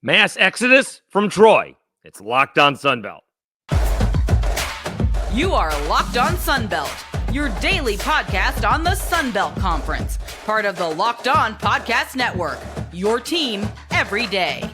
Mass exodus from Troy. It's Locked On Sunbelt. You are Locked On Sunbelt, your daily podcast on the Sunbelt Conference, part of the Locked On Podcast Network, your team every day.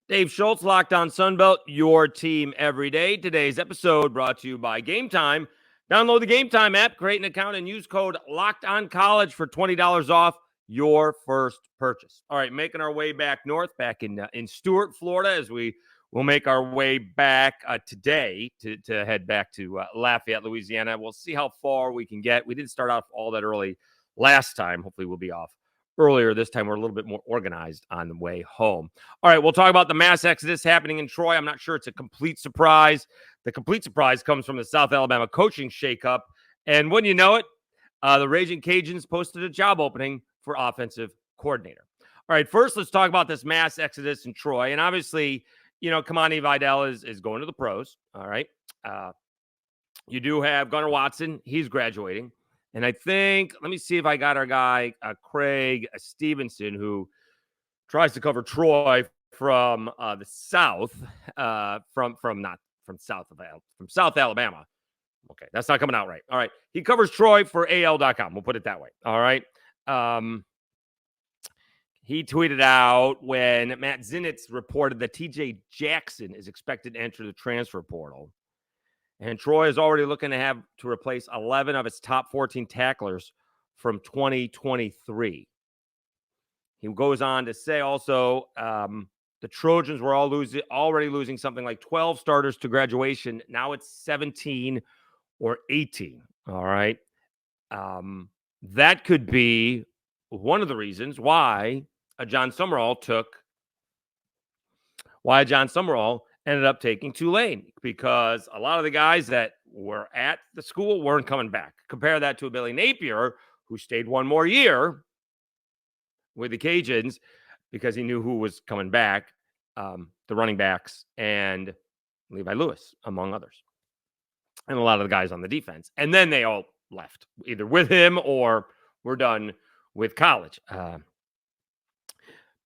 Dave Schultz, Locked On Sunbelt, your team every day. Today's episode brought to you by Gametime. Download the Gametime app, create an account, and use code LOCKEDONCollege for $20 off your first purchase. All right, making our way back north, back in Stuart, Florida, as we will make our way back today to head back to Lafayette, Louisiana. We'll see how far we can get. We didn't start off all that early last time. Hopefully we'll be off earlier this time. We're a little bit more organized on the way home. All right, we'll talk about the mass exodus happening in Troy. I'm not sure it's a complete surprise. The complete surprise comes from the South Alabama coaching shakeup. And when you know it, the Ragin Cajuns posted a job opening for offensive coordinator. All right, first, let's talk about this mass exodus in Troy. And obviously, you know, Kamani Vidal is going to the pros. All right. You do have Gunnar Watson. He's graduating. And I think, let me see if I got our guy, Craig Stevenson, who tries to cover Troy from the South, from South Alabama. Okay, that's not coming out right. All right, he covers Troy for AL.com. We'll put it that way. All right. He tweeted out when Matt Zinitz reported that TJ Jackson is expected to enter the transfer portal. And Troy is already looking to have to replace 11 of its top 14 tacklers from 2023. He goes on to say also the Trojans were already losing something like 12 starters to graduation. Now it's 17 or 18. All right. That could be one of the reasons why John Summerall ended up taking Tulane, because a lot of the guys that were at the school weren't coming back. Compare that to a Billy Napier, who stayed one more year with the Cajuns because he knew who was coming back, the running backs and Levi Lewis, among others, and a lot of the guys on the defense. And then they all left, either with him or were done with college.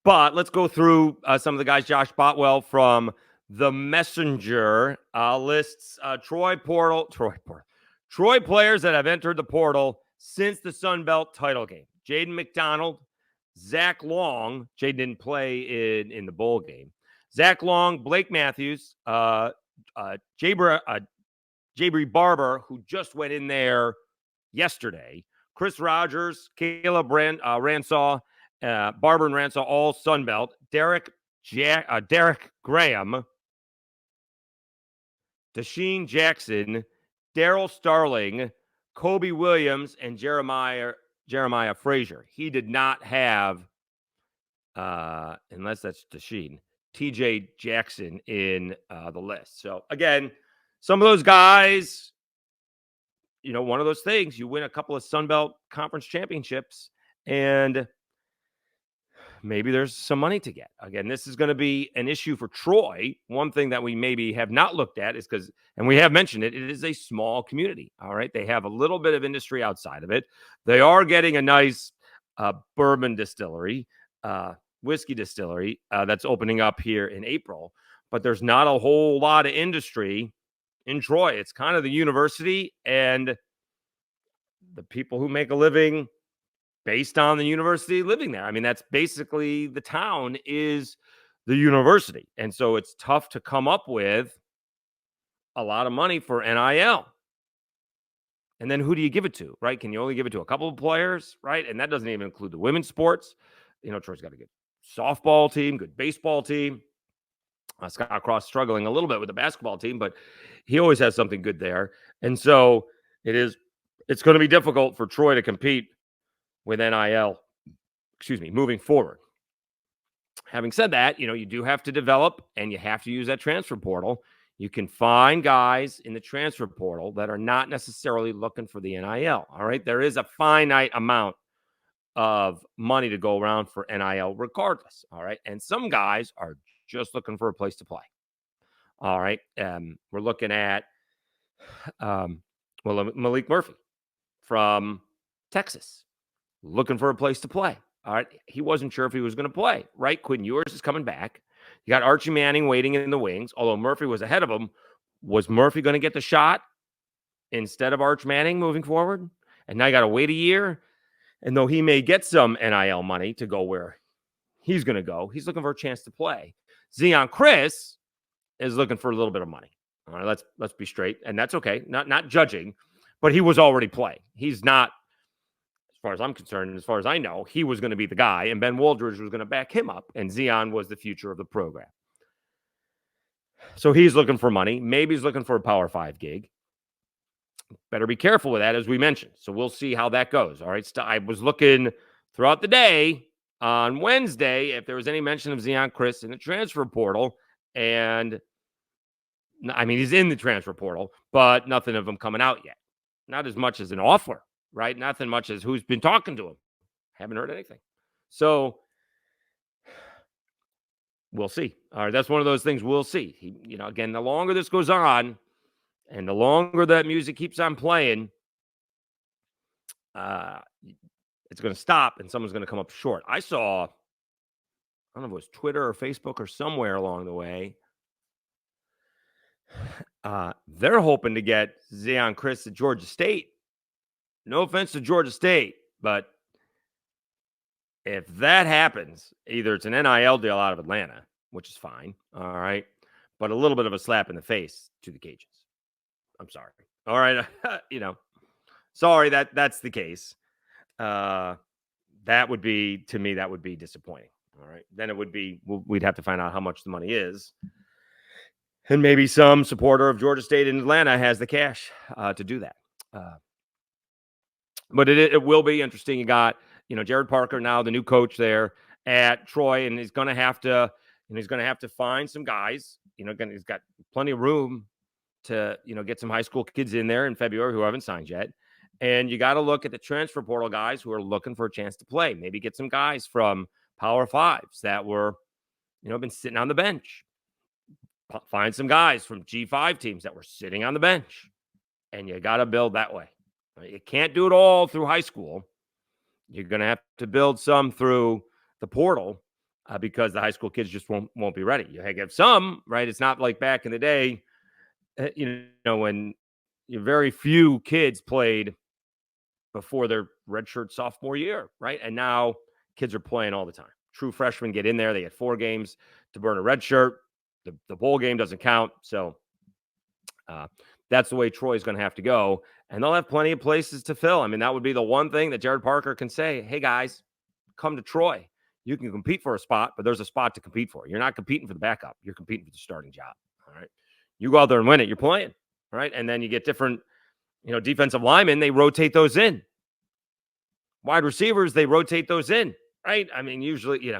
But let's go through some of the guys. Josh Botwell from The Messenger lists Troy players that have entered the portal since the Sun Belt title game. Jaden McDonald, Zach Long. Jaden didn't play in the bowl game. Zach Long, Blake Matthews, Jabri Barber, who just went in there yesterday. Chris Rogers, Caleb Ransaw, Barber and Ransaw, all Sun Belt. Derek Graham, Dasheen Jackson, Daryl Starling, Kobe Williams, and Jeremiah Frazier. He did not have, unless that's Dasheen, TJ Jackson in the list. So, again, some of those guys, you know, one of those things, you win a couple of Sun Belt Conference championships, and maybe there's some money to get. Again, this is going to be an issue for Troy. One thing that we maybe have not looked at is because, and we have mentioned it, it is a small community. All right. They have a little bit of industry outside of it. They are getting a nice bourbon distillery, whiskey distillery that's opening up here in April, but there's not a whole lot of industry in Troy. It's kind of the university and the people who make a living based on the university living there. I mean, that's basically the town is the university. And so it's tough to come up with a lot of money for NIL. And then who do you give it to, right? Can you only give it to a couple of players, right? And that doesn't even include the women's sports. You know, Troy's got a good softball team, good baseball team. Scott Cross struggling a little bit with the basketball team, but he always has something good there. And so it's going to be difficult for Troy to compete with NIL, moving forward. Having said that, you know, you do have to develop and you have to use that transfer portal. You can find guys in the transfer portal that are not necessarily looking for the NIL. All right. There is a finite amount of money to go around for NIL regardless. All right. And some guys are just looking for a place to play. All right. We're looking at Malik Murphy from Texas, looking for a place to play. All right. He wasn't sure if he was going to play, right? Quinn Ewers is coming back. You got Archie Manning waiting in the wings, although Murphy was ahead of him. Was Murphy going to get the shot instead of Arch Manning moving forward? And now you got to wait a year. And though he may get some NIL money to go where he's going to go, he's looking for a chance to play. Zeon Chris is looking for a little bit of money. All right, let's be straight. And that's okay. Not judging, but he was already playing. He's not, as far as I'm concerned, and as far as I know, he was going to be the guy, and Ben Waldridge was going to back him up, and Zeon was the future of the program. So he's looking for money. Maybe he's looking for a Power 5 gig. Better be careful with that, as we mentioned. So we'll see how that goes. All right. I was looking throughout the day on Wednesday if there was any mention of Zeon Chris in the transfer portal. And I mean, he's in the transfer portal, but nothing of him coming out yet. Not as much as an offer, right? Nothing much as who's been talking to him. Haven't heard anything. So we'll see. All right. That's one of those things we'll see. Again, the longer this goes on, and the longer that music keeps on playing, it's going to stop and someone's going to come up short. I saw, I don't know if it was Twitter or Facebook or somewhere along the way, they're hoping to get Zeon Chris at Georgia State. No offense to Georgia State, but if that happens, either it's an NIL deal out of Atlanta, which is fine, all right, but a little bit of a slap in the face to the Cajuns. I'm sorry. All right. Sorry that's the case. That would be, to me, that would be disappointing. All right. Then it would be, we'd have to find out how much the money is. And maybe some supporter of Georgia State in Atlanta has the cash to do that. But it will be interesting. You got, Jared Parker now, the new coach there at Troy, and he's going to have to find some guys. Again, he's got plenty of room to, get some high school kids in there in February who haven't signed yet. And you got to look at the transfer portal guys who are looking for a chance to play. Maybe get some guys from Power Fives that were, been sitting on the bench. Find some guys from G5 teams that were sitting on the bench. And you got to build that way. You can't do it all through high school. You're going to have to build some through the portal because the high school kids just won't be ready. You have some, right? It's not like back in the day, when very few kids played before their redshirt sophomore year, right? And now kids are playing all the time. True freshmen get in there. They get 4 games to burn a red shirt. The bowl game doesn't count. So that's the way Troy's going to have to go. And they'll have plenty of places to fill. I mean, that would be the one thing that Jared Parker can say, hey, guys, come to Troy. You can compete for a spot, but there's a spot to compete for. You're not competing for the backup. You're competing for the starting job. All right. You go out there and win it, you're playing, right? And then you get different, defensive linemen, they rotate those in. Wide receivers, they rotate those in, right? I mean, usually,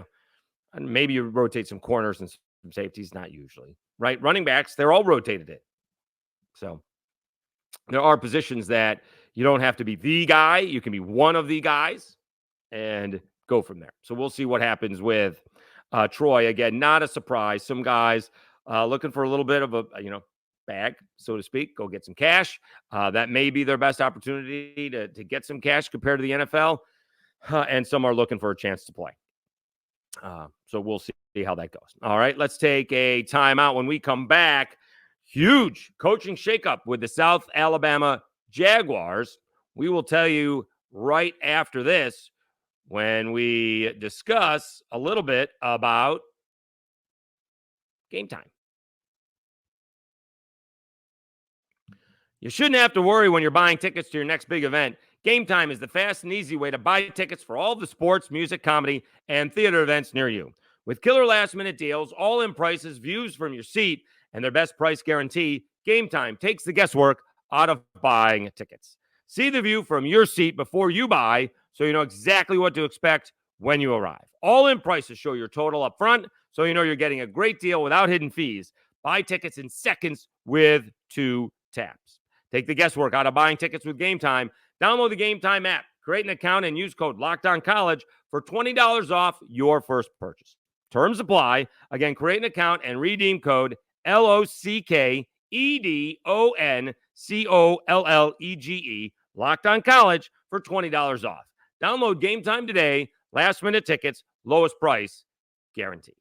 maybe you rotate some corners and some safeties, not usually, right? Running backs, they're all rotated in. So there are positions that you don't have to be the guy. You can be one of the guys and go from there. So we'll see what happens with Troy. Again, not a surprise. Some guys looking for a little bit of a, bag, so to speak, go get some cash. That may be their best opportunity to get some cash compared to the NFL. And some are looking for a chance to play. So we'll see how that goes. All right, let's take a timeout. When we come back, huge coaching shakeup with the South Alabama Jaguars. We will tell you right after this when we discuss a little bit about Gametime. You shouldn't have to worry when you're buying tickets to your next big event. Gametime is the fast and easy way to buy tickets for all the sports, music, comedy, and theater events near you. With killer last-minute deals, all-in prices, views from your seat, and their best price guarantee, Gametime takes the guesswork out of buying tickets. See the view from your seat before you buy so you know exactly what to expect when you arrive. All-in prices show your total up front so you know you're getting a great deal without hidden fees. Buy tickets in seconds with 2 taps. Take the guesswork out of buying tickets with Gametime. Download the Gametime app, create an account, and use code LOCKEDONCollege for $20 off your first purchase. Terms apply. Again, create an account and redeem code LOCKEDON EDONCOLLEGE, Locked On College, for $20 off. Download Game Time today. Last-minute tickets, lowest price, guaranteed.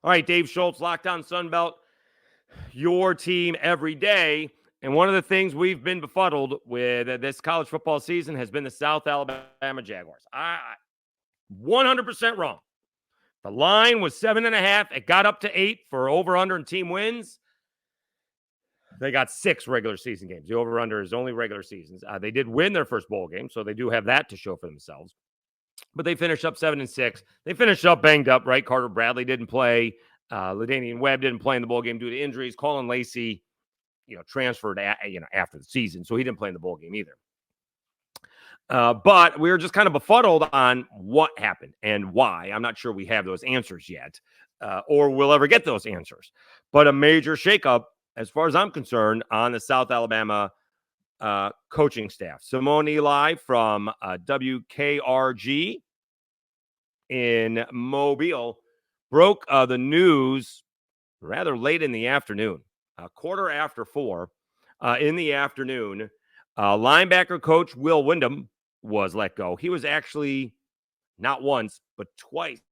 All right, Dave Schultz, Locked On Sunbelt, your team every day. And one of the things we've been befuddled with this college football season has been the South Alabama Jaguars. 100% wrong. The line was 7.5. It got up to 8 for over-under and team wins. They got 6 regular season games. The over-under is only regular seasons. They did win their first bowl game, so they do have that to show for themselves. But they finished up 7-6. They finished up banged up, right? Carter Bradley didn't play. LaDainian Webb didn't play in the bowl game due to injuries. Colin Lacey, transferred after the season, so he didn't play in the bowl game either. But we were just kind of befuddled on what happened and why. I'm not sure we have those answers yet, or we'll ever get those answers. But a major shakeup, as far as I'm concerned, on the South Alabama coaching staff. Simone Eli from WKRG in Mobile broke the news rather late in the afternoon, 4:15 in the afternoon. Linebacker coach Will Wyndham was let go. He was actually not once, but twice,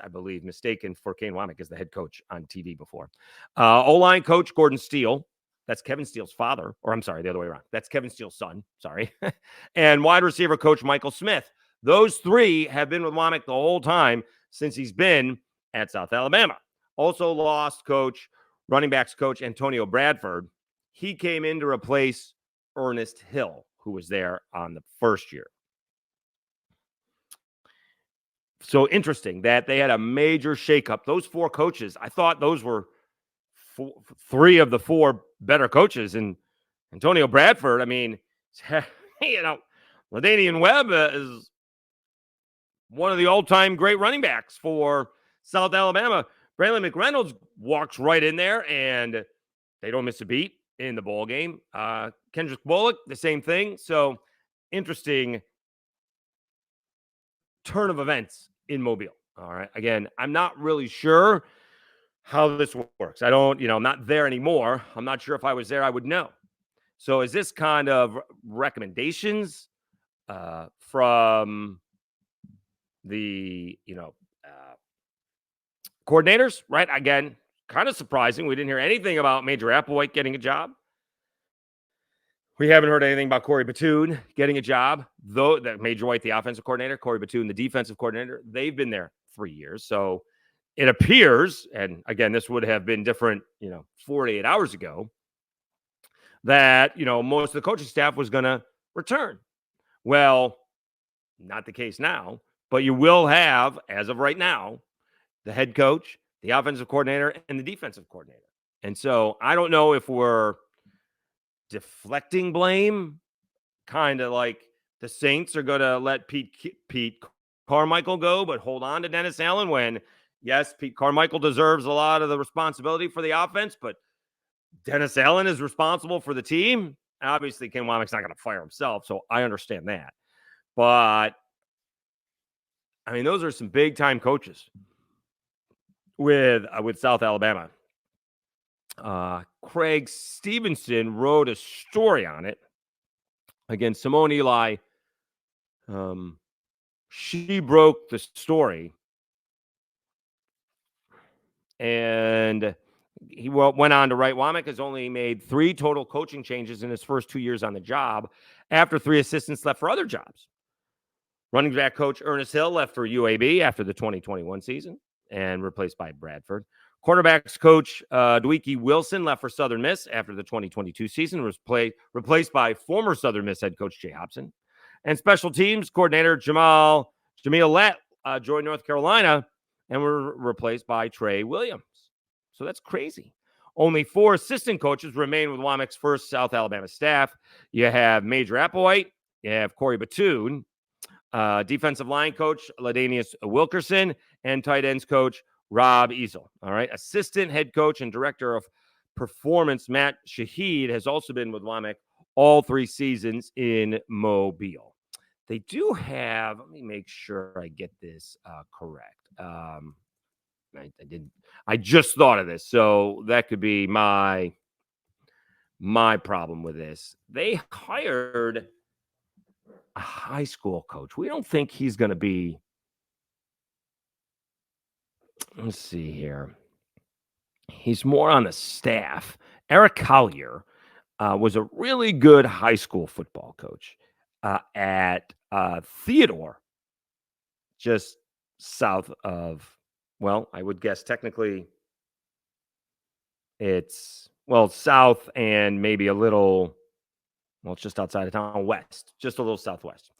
I believe, mistaken for Kane Womack as the head coach on TV before. O-line coach Gordon Steele. That's Kevin Steele's father. Or I'm sorry, the other way around. That's Kevin Steele's son. Sorry. And wide receiver coach Michael Smith. Those 3 have been with Womack the whole time since he's been at South Alabama. Also lost running backs coach Antonio Bradford. He came in to replace Ernest Hill, who was there on the first year. So interesting that they had a major shakeup. Those 4 coaches, I thought those were 3 of the 4 better coaches. And Antonio Bradford, LaDainian Webb is one of the all-time great running backs for South Alabama. Braylon McReynolds walks right in there, and they don't miss a beat in the bowl game. Kendrick Bullock, the same thing. So interesting turn of events in Mobile. All right. Again, I'm not really sure how this works. I'm not there anymore. I'm not sure if I was there, I would know. So is this kind of recommendations from the, coordinators, right? Again, kind of surprising. We didn't hear anything about Major Applewhite getting a job. We haven't heard anything about Corey Batoon getting a job, though that Major White, the offensive coordinator, Corey Batoon, the defensive coordinator, they've been there 3 years. So it appears, and again, this would have been different, 48 hours ago, that, most of the coaching staff was going to return. Well, not the case now, but you will have, as of right now, the head coach, the offensive coordinator, and the defensive coordinator. And so I don't know if we're deflecting blame, kind of like the Saints are going to let Pete Carmichael go, but hold on to Dennis Allen when, yes, Pete Carmichael deserves a lot of the responsibility for the offense, but Dennis Allen is responsible for the team. Obviously, Ken Womack's not going to fire himself, so I understand that. But, those are some big-time coaches with South Alabama. Craig Stevenson wrote a story on it. Again, Simone Eli, she broke the story. And he went on to write, Womack has only made 3 total coaching changes in his first 2 years on the job after 3 assistants left for other jobs. Running back coach Ernest Hill left for UAB after the 2021 season and replaced by Bradford. Quarterbacks coach Dwight Wilson left for Southern Miss after the 2022 season, was replaced by former Southern Miss head coach Jay Hobson. And special teams coordinator Jamil Lett joined North Carolina and were replaced by Trey Williams. So that's crazy. Only 4 assistant coaches remain with Womack's first South Alabama staff. You have Major Applewhite, you have Corey Batoon, defensive line coach Ladanius Wilkerson, and tight ends coach Rob Easel. All right. Assistant head coach and director of performance Matt Shahid has also been with Womack all 3 seasons in Mobile. They do have, let me make sure I get this correct. I just thought of this, so that could be my problem with this. They hired a high school coach. We don't think he's going to be. Let's see here. He's more on the staff. Eric Collier was a really good high school football coach at Theodore, just south of, well, I would guess technically it's, well, south and maybe a little, well, it's just outside of town, west, just a little southwest.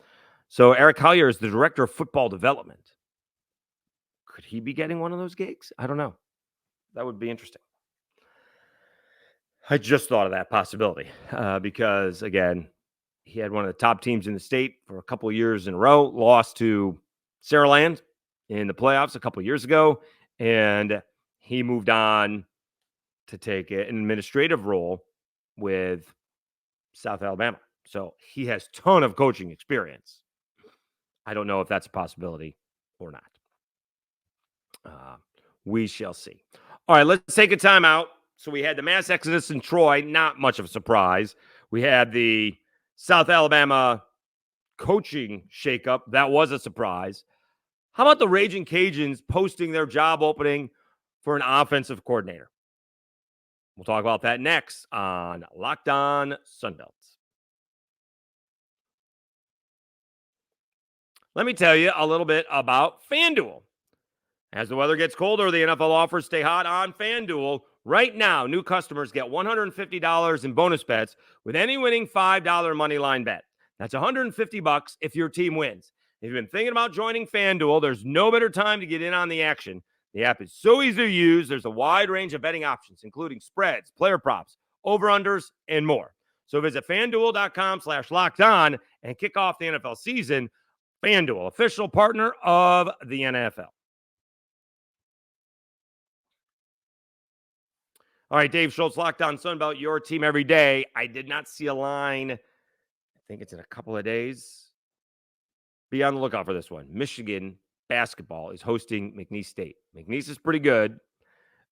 So Eric Collier is the director of football development. Could he be getting one of those gigs? I don't know. That would be interesting. I just thought of that possibility because, again, he had one of the top teams in the state for a couple of years in a row, lost to Saraland in the playoffs a couple of years ago, and he moved on to take an administrative role with South Alabama. So he has a ton of coaching experience. I don't know if that's a possibility or not. We shall see. All right, let's take a timeout. So we had the mass exodus in Troy, not much of a surprise. We had the South Alabama coaching shakeup. That was a surprise. How about the Ragin' Cajuns posting their job opening for an offensive coordinator? We'll talk about that next on Locked On Sunbelt. Let me tell you a little bit about FanDuel. As the weather gets colder, the NFL offers stay hot on FanDuel. Right now, new customers get $150 in bonus bets with any winning $5 moneyline bet. That's $150 if your team wins. If you've been thinking about joining FanDuel, there's no better time to get in on the action. The app is so easy to use. There's a wide range of betting options, including spreads, player props, over-unders, and more. So visit FanDuel.com/lockedon and kick off the NFL season. FanDuel, official partner of the NFL. All right, Dave Schultz, Locked On Sunbelt, your team every day. I did not see a line. I think it's in a couple of days. Be on the lookout for this one. Michigan basketball is hosting McNeese State. McNeese is pretty good.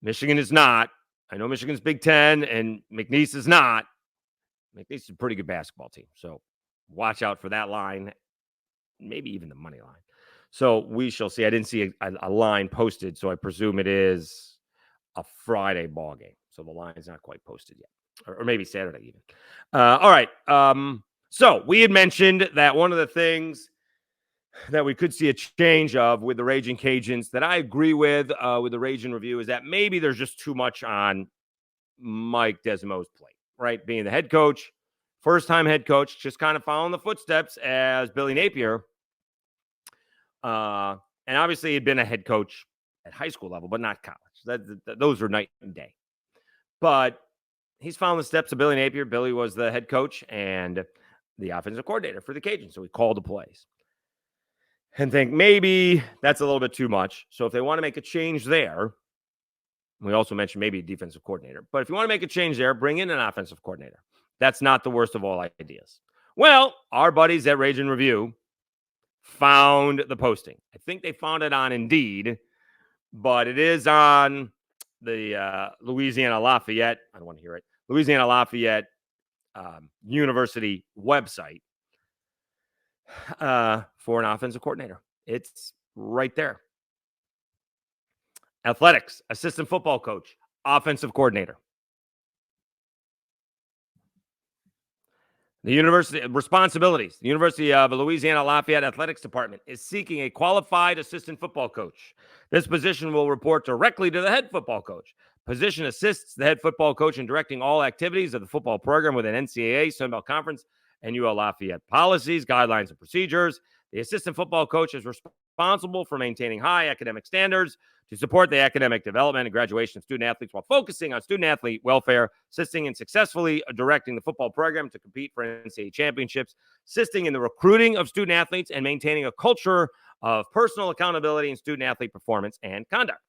Michigan is not. I know Michigan's Big Ten, and McNeese is not. McNeese is a pretty good basketball team. So watch out for that line, maybe even the money line. So we shall see. I didn't see a line posted, so I presume it is a Friday ball game. So the line is not quite posted yet, or maybe Saturday even. All right. So we had mentioned that one of the things that we could see a change of with the Ragin' Cajuns that I agree with the Ragin' review is that maybe there's just too much on Mike Desimo's plate, right? Being the head coach, first-time head coach, just kind of following the footsteps as Billy Napier. And obviously he'd been a head coach at high school level, but not college. Those are night and day. But he's following the steps of Billy Napier. Billy was the head coach and the offensive coordinator for the Cajuns, so he called the plays. And think maybe that's a little bit too much. So if they want to make a change there, we also mentioned maybe a defensive coordinator. But if you want to make a change there, bring in an offensive coordinator. That's not the worst of all ideas. Well, our buddies at Ragin' Review found the posting. I think they found it on Indeed, but it is on the Louisiana Lafayette. I don't want to hear it. Louisiana Lafayette University website for an offensive coordinator. It's right there. Athletics, assistant football coach, offensive coordinator. The university responsibilities. The University of Louisiana Lafayette Athletics Department is seeking a qualified assistant football coach. This position will report directly to the head football coach. Position assists the head football coach in directing all activities of the football program within NCAA, Sunbelt Conference, and UL Lafayette policies, guidelines, and procedures. The assistant football coach is responsible for maintaining high academic standards to support the academic development and graduation of student athletes while focusing on student athlete welfare, assisting in successfully directing the football program to compete for NCAA championships, assisting in the recruiting of student athletes, and maintaining a culture of personal accountability in student athlete performance and conduct.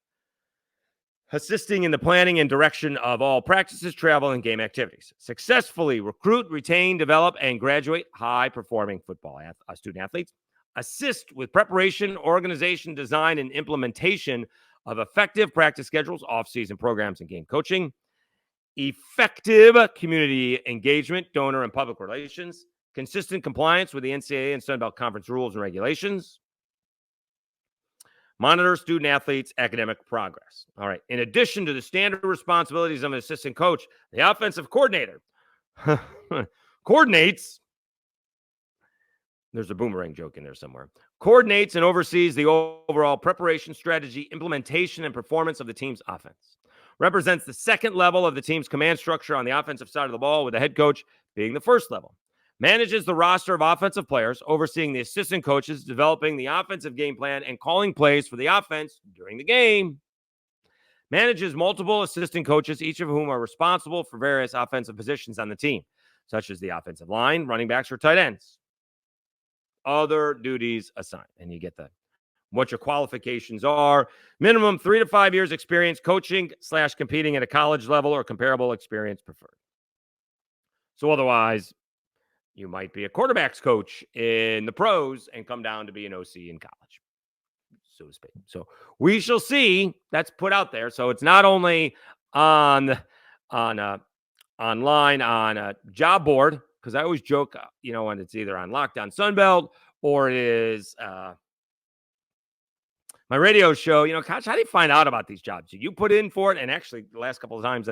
Assisting in the planning and direction of all practices, travel, and game activities. Successfully recruit, retain, develop, and graduate high-performing football student athletes. Assist with preparation, organization, design, and implementation of effective practice schedules, off-season programs, and game coaching, effective community engagement, donor and public relations, consistent compliance with the NCAA and Sun Belt Conference rules and regulations, monitor student athletes' academic progress. All right. In addition to the standard responsibilities of an assistant coach, the offensive coordinator coordinates. There's a boomerang joke in there somewhere. Coordinates and oversees the overall preparation, strategy, implementation, and performance of the team's offense. Represents the second level of the team's command structure on the offensive side of the ball, with the head coach being the first level. Manages the roster of offensive players, overseeing the assistant coaches, developing the offensive game plan, and calling plays for the offense during the game. Manages multiple assistant coaches, each of whom are responsible for various offensive positions on the team, such as the offensive line, running backs, or tight ends. Other duties assigned. And you get what your qualifications are. Minimum 3 to 5 years experience coaching / competing at a college level or comparable experience preferred. So otherwise, you might be a quarterback's coach in the pros and come down to be an OC in college, so to speak. So we shall see. That's put out there. So it's not only online on a job board, because I always joke, when it's either on Locked On Sunbelt or it is my radio show. Coach, how do you find out about these jobs? You put in for it, and actually, the last couple of times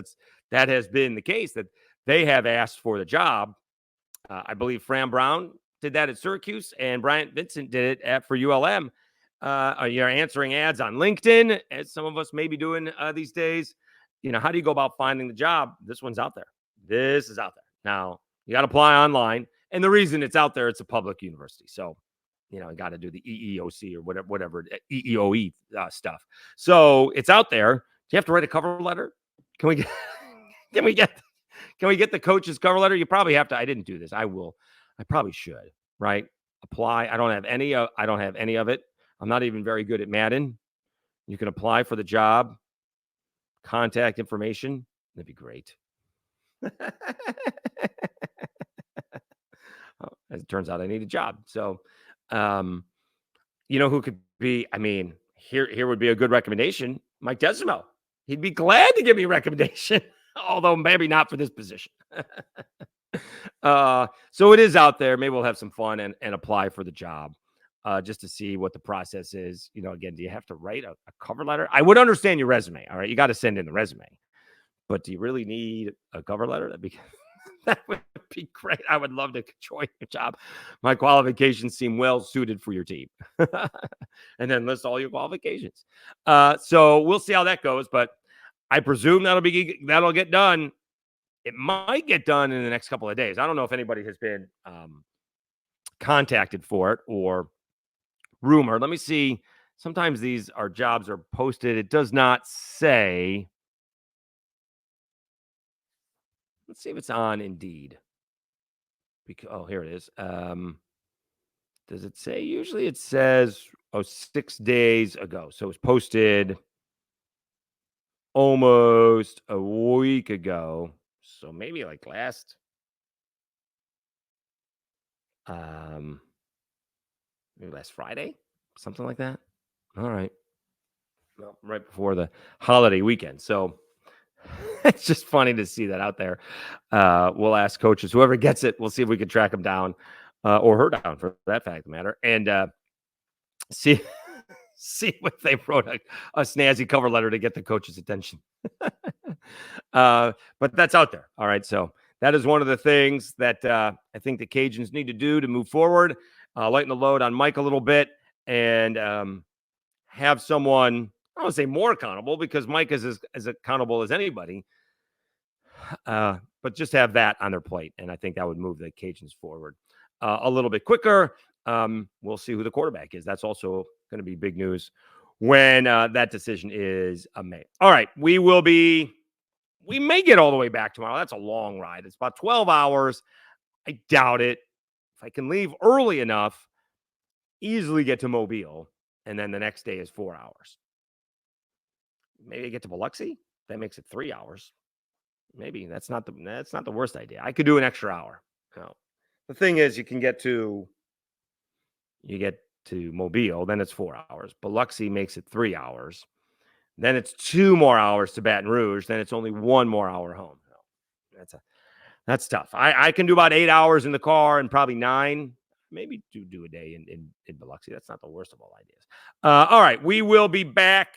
that has been the case, that they have asked for the job. I believe Fran Brown did that at Syracuse, and Bryant Vincent did it for ULM. You're answering ads on LinkedIn, as some of us may be doing these days. How do you go about finding the job? This one's out there. This is out there. Now, you got to apply online. And the reason it's out there, it's a public university. So, you got to do the EEOC or whatever EEOE stuff. So it's out there. Do you have to write a cover letter? Can we get the coach's cover letter? You probably have to. I didn't do this. I will. I probably should, right? Apply. I don't have any of it. I'm not even very good at Madden. You can apply for the job. Contact information. That'd be great. As it turns out, I need a job. So, who could be? I mean, here would be a good recommendation. Mike Desimo. He'd be glad to give me a recommendation, although maybe not for this position. So it is out there. Maybe we'll have some fun and apply for the job, just to see what the process is. Again, do you have to write a cover letter? I would understand your resume. All right, you got to send in the resume, but do you really need a cover letter? That would be great. I would love to join your job. My qualifications seem well suited for your team. And then list all your qualifications. So we'll see how that goes, but I presume that'll get done. It might get done in the next couple of days. I don't know if anybody has been contacted for it or rumored. Let me see. Sometimes these jobs are posted. It does not say. Let's see if it's on Indeed. Here it is. Does it say? Usually it says 6 days ago. So it was posted almost a week ago. So maybe like last Friday, something like that. All right. Well, right before the holiday weekend. So it's just funny to see that out there. We'll ask coaches, whoever gets it, we'll see if we can track them down, or her down for that fact of the matter, and see if they wrote a snazzy cover letter to get the coach's attention. But that's out there. All right. So that is one of the things that I think the Cajuns need to do to move forward, lighten the load on Mike a little bit, and have someone, I don't want to say more accountable, because Mike is as accountable as anybody, but just have that on their plate. And I think that would move the Cajuns forward a little bit quicker. We'll see who the quarterback is. That's also going to be big news when that decision is made. All right. We may get all the way back tomorrow. That's a long ride. It's about 12 hours. I doubt it. If I can leave early enough, easily get to Mobile, and then the next day is 4 hours. Maybe I get to Biloxi. That makes it 3 hours. Maybe that's not the worst idea. I could do an extra hour. No. The thing is, you get to Mobile, then it's 4 hours. Biloxi makes it 3 hours. Then it's 2 more hours to Baton Rouge. Then it's only 1 more hour home. That's tough. I can do about 8 hours in the car and probably 9. Maybe do a day in Biloxi. That's not the worst of all ideas. All right. We will be back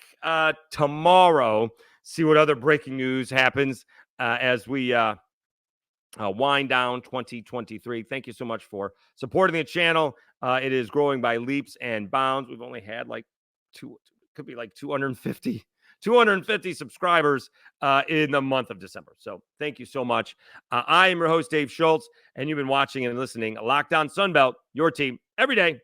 tomorrow. See what other breaking news happens as we wind down 2023. Thank you so much for supporting the channel. It is growing by leaps and bounds. We've only had like 250 subscribers in the month of December. So thank you so much. I am your host, Dave Schultz, and you've been watching and listening Locked On Sunbelt, your team every day.